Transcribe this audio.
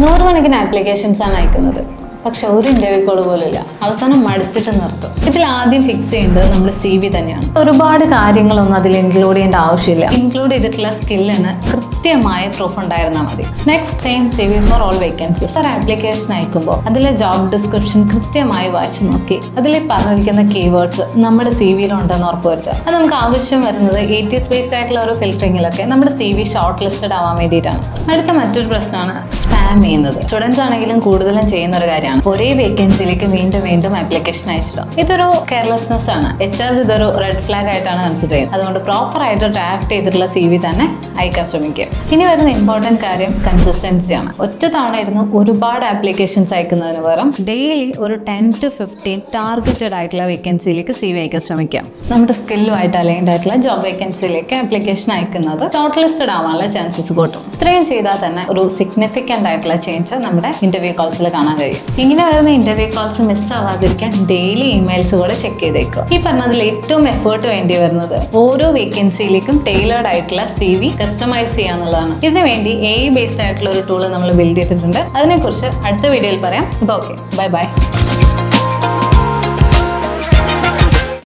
നൂറുകണക്കിന് ആപ്ലിക്കേഷൻസ് ആണ് അയക്കുന്നത്, പക്ഷെ ഒരു ഇന്റർവ്യൂ കോൾ പോലും ഇല്ല. അവസാനം മടുത്തിട്ട് നിർത്തും. ഇതിൽ ആദ്യം ഫിക്സ് ചെയ്യേണ്ടത് നമ്മുടെ CV തന്നെയാണ്. ഒരുപാട് കാര്യങ്ങളൊന്നും അതിൽ ഇൻക്ലൂഡ് ചെയ്യേണ്ട ആവശ്യമില്ല. ഇൻക്ലൂഡ് ചെയ്തിട്ടുള്ള സ്കില്ലിന് കൃത്യമായ പ്രൂഫ് ഉണ്ടായിരുന്നാൽ മതി. Next, same CV for all vacancies. ഒരു ആപ്ലിക്കേഷൻ അയക്കുമ്പോൾ അതിലെ ജോബ് ഡിസ്ക്രിപ്ഷൻ കൃത്യമായി വായിച്ചു നോക്കി അതിൽ പറഞ്ഞിരിക്കുന്ന കീവേഡ്സ് നമ്മുടെ CV-യിൽ ഉണ്ടെന്ന് ഉറപ്പുവരുത്തുക. അത് നമുക്ക് ആവശ്യം വരുന്നത് ATS ബേസ്ഡ് ആയിട്ടുള്ള ഒരു ഫിൽറ്ററിങ്ങിലൊക്കെ നമ്മുടെ CV ഷോർട്ട് ലിസ്റ്റഡ് ആവാൻ വേണ്ടിയിട്ടാണ്. അടുത്ത മറ്റൊരു പ്രശ്നമാണ് സ്പാം ചെയ്യുന്നത്. സ്റ്റുഡൻസ് ആണെങ്കിലും കൂടുതലും ചെയ്യുന്ന ഒരു കാര്യമാണ് ഒരേ വേക്കൻസിയിലേക്ക് വീണ്ടും വീണ്ടും ആപ്ലിക്കേഷൻ അയച്ചിടുക. ഇതൊരു കെയർലെസ്നെസ് ആണ്. HRs ഇതൊരു റെഡ് ഫ്ലാഗ് ആയിട്ടാണ് കൺസിഡർ ചെയ്യുന്നത്. അതുകൊണ്ട് പ്രോപ്പർ ആയിട്ട് ഡ്രാഫ്റ്റ് ചെയ്തിട്ടുള്ള CV തന്നെ അയക്കാൻ ശ്രമിക്കുക. ഇനി വരുന്ന ഇമ്പോർട്ടൻറ്റ് കാര്യം കൺസിസ്റ്റൻസിയാണ്. ഒറ്റ തവണ ഇരുന്ന് ഒരുപാട് ആപ്ലിക്കേഷൻസ് അയക്കുന്നതിന് പകരം ഡെയിലി ഒരു 10 to 15 ടാർഗറ്റഡ് ആയിട്ടുള്ള വേക്കൻസിയിലേക്ക് CV അയക്കാൻ ശ്രമിക്കാം. നമ്മുടെ സ്കില്ലുമായിട്ട് അലൈൻഡ് ആയിട്ടുള്ള ജോബ് വേക്കൻസിയിലേക്ക് ആപ്ലിക്കേഷൻ അയക്കുന്നത് ഷോർട്ട് ലിസ്റ്റഡ് ആവാനുള്ള ചാൻസസ് കൂട്ടും. ഇത്രയും ചെയ്താൽ തന്നെ ഒരു സിഗ്നിഫിക്കൻ്റ് ആയിട്ടുള്ള ചേഞ്ച് നമ്മുടെ ഇന്റർവ്യൂ കോൾസിൽ കാണാൻ കഴിയും. ഇങ്ങനെ വരുന്ന ഇന്റർവ്യൂ കോൾസ് മിസ് ആവാതിരിക്കാൻ ഡെയിലി ഇമെയിൽസ് കൂടെ ചെക്ക് ചെയ്തേക്കുക. ഈ പറഞ്ഞതിൽ ഏറ്റവും എഫേർട്ട് വേണ്ടി വരുന്നത് ഓരോ വേക്കൻസിയിലേക്കും ടൈലേർഡ് ആയിട്ടുള്ള CV കസ്റ്റമൈസ് ചെയ്യാന്നുള്ളതാണ്. ഇതിനു വേണ്ടി AI ബേസ്ഡ് ആയിട്ടുള്ള ഒരു ടൂൾ നമ്മൾ ബിൽഡ് ചെയ്തിട്ടുണ്ട്. അതിനെക്കുറിച്ച് അടുത്ത വീഡിയോയിൽ പറയാം. അപ്പോൾ ഓക്കെ, ബൈ ബൈ.